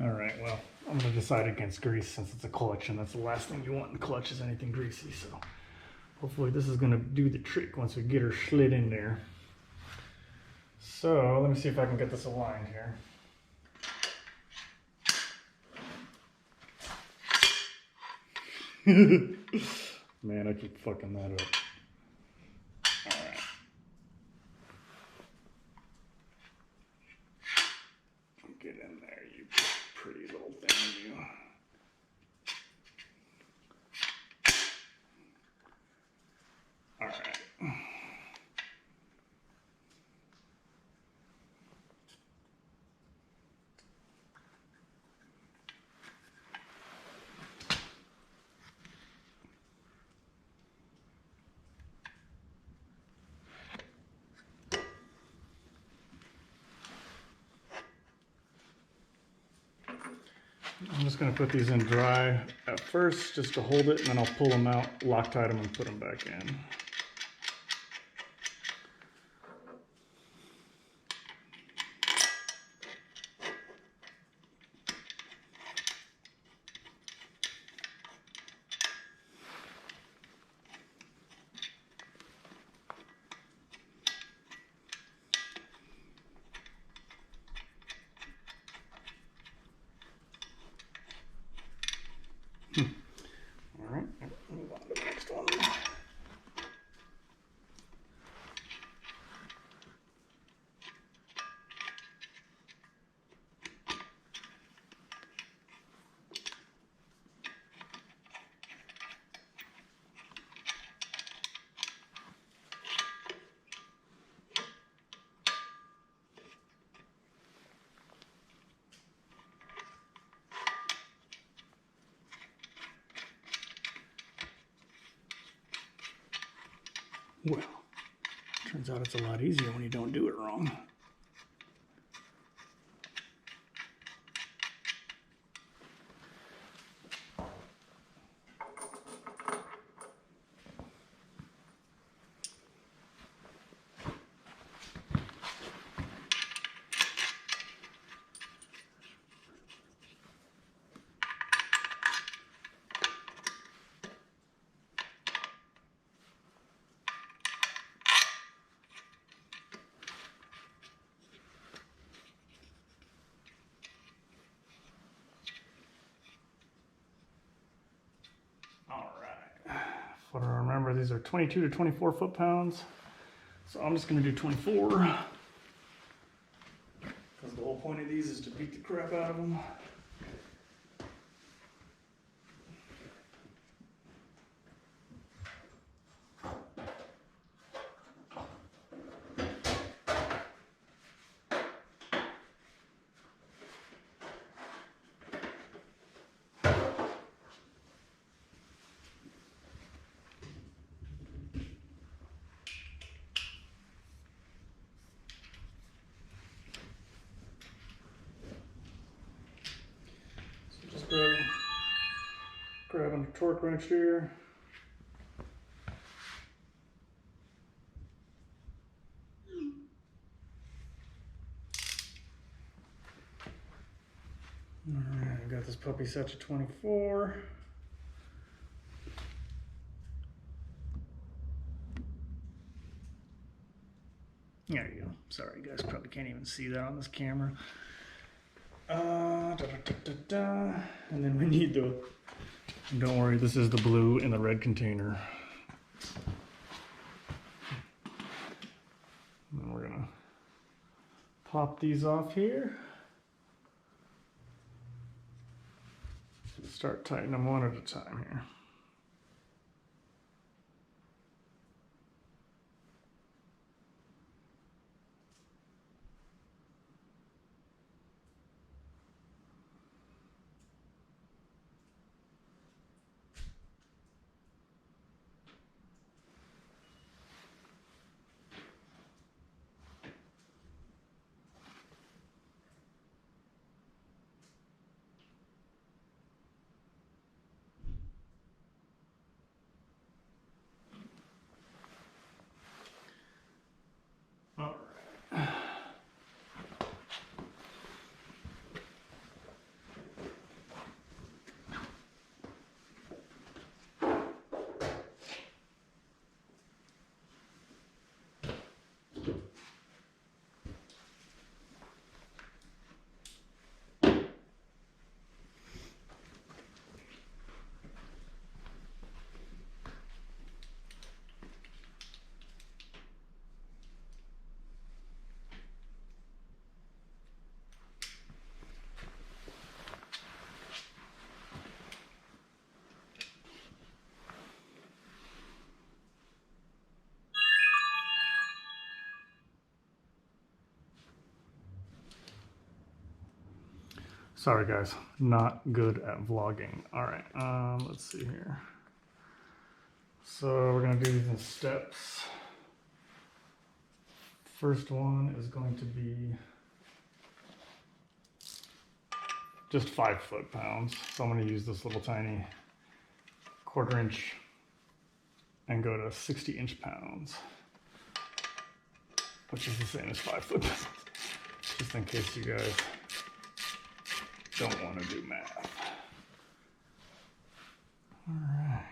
All right, well, I'm gonna decide against grease since it's a collection. That's the last thing you want in clutch is anything greasy. So hopefully this is gonna do the trick once we get her slid in there. So let me see if I can get this aligned here. Man, I keep fucking that up. All right. Get in there, you pretty little thing, you. All right. I'm just going to put these in dry at first just to hold it, and then I'll pull them out, Loctite them, and put them back in. All right, move on to the next one. Well, turns out it's a lot easier when you don't do it wrong. What I remember, these are 22 to 24 foot-pounds. So I'm just gonna do 24. Because the whole point of these is to beat the crap out of them. Grabbing a torque wrench here. Alright, I got this puppy set to 24. There you go. Sorry, you guys probably can't even see that on this camera. And then we need the, don't worry, this is the blue in the red container. And we're gonna pop these off here. Start tightening them one at a time here. Sorry guys, not good at vlogging. All right, let's see here. So we're gonna do these in steps. First one is going to be just 5 foot-pounds. So I'm gonna use this little tiny 1/4 inch and go to 60 inch-pounds, which is the same as 5 foot-pounds, just in case you guys don't want to do math. All right.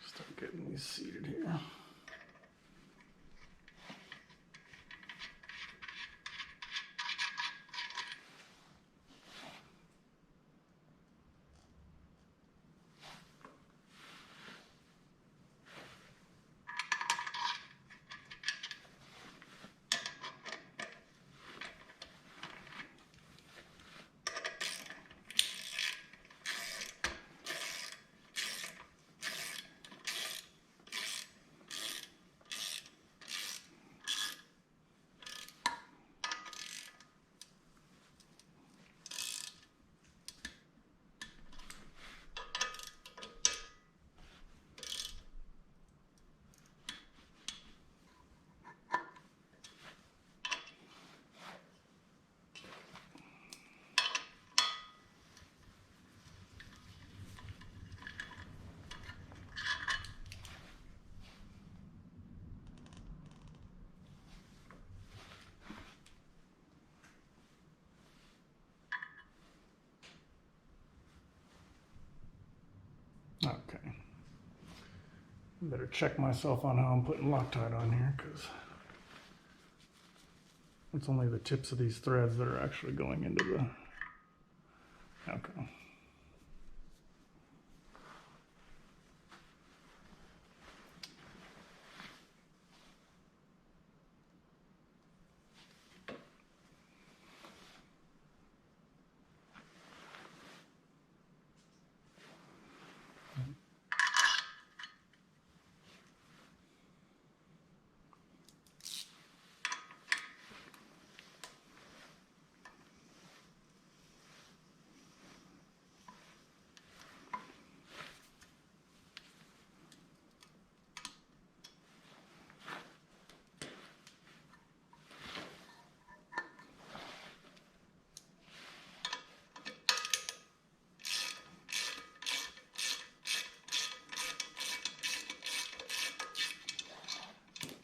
Start getting these seated here. Okay. Better check myself on how I'm putting Loctite on here, because it's only the tips of these threads that are actually going into the... Okay.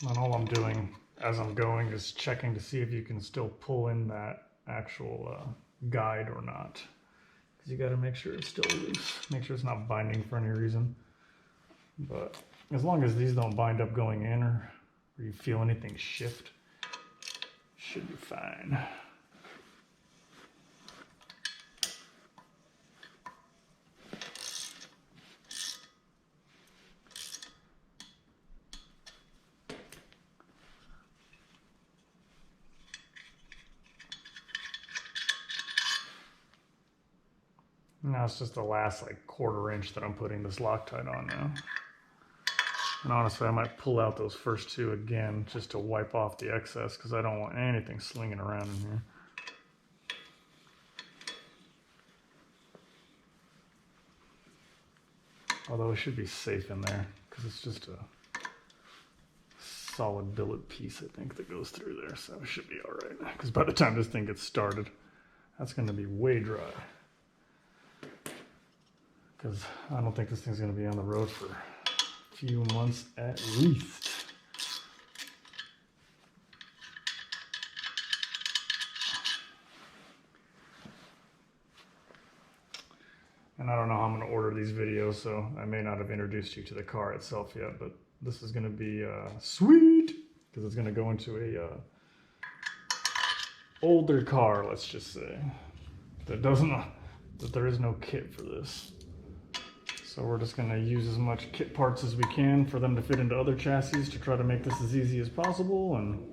And all I'm doing as I'm going is checking to see if you can still pull in that actual guide or not. Because you got to make sure it's still loose. Make sure it's not binding for any reason. But as long as these don't bind up going in, or you feel anything shift, should be fine. Now it's just the last like 1/4 inch that I'm putting this Loctite on now. And honestly, I might pull out those first 2 again just to wipe off the excess, because I don't want anything slinging around in here. Although it should be safe in there, because it's just a solid billet piece, I think, that goes through there. So it should be all right. Because by the time this thing gets started, that's going to be way dry. Because I don't think this thing's going to be on the road for a few months at least. And I don't know how I'm going to order these videos, so I may not have introduced you to the car itself yet, but this is going to be sweet, because it's going to go into a older car, let's just say, that doesn't that there is no kit for this. So we're just gonna use as much kit parts as we can for them to fit into other chassis to try to make this as easy as possible and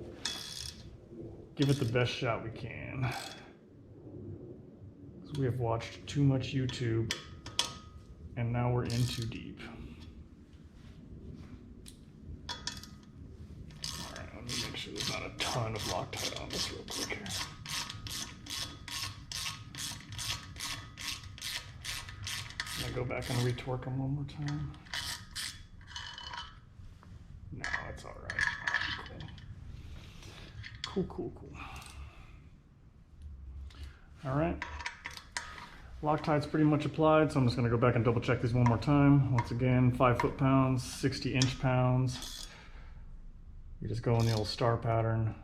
give it the best shot we can. Because we have watched too much YouTube and now we're in too deep. Alright, let me make sure there's not a ton of Loctite on this real quick here. I'm gonna go back and retorque them one more time. No, it's alright. Cool. Alright. Loctite's pretty much applied, so I'm just gonna go back and double check these one more time. Once again, 5 foot-pounds, 60 inch-pounds. You just go in the old star pattern.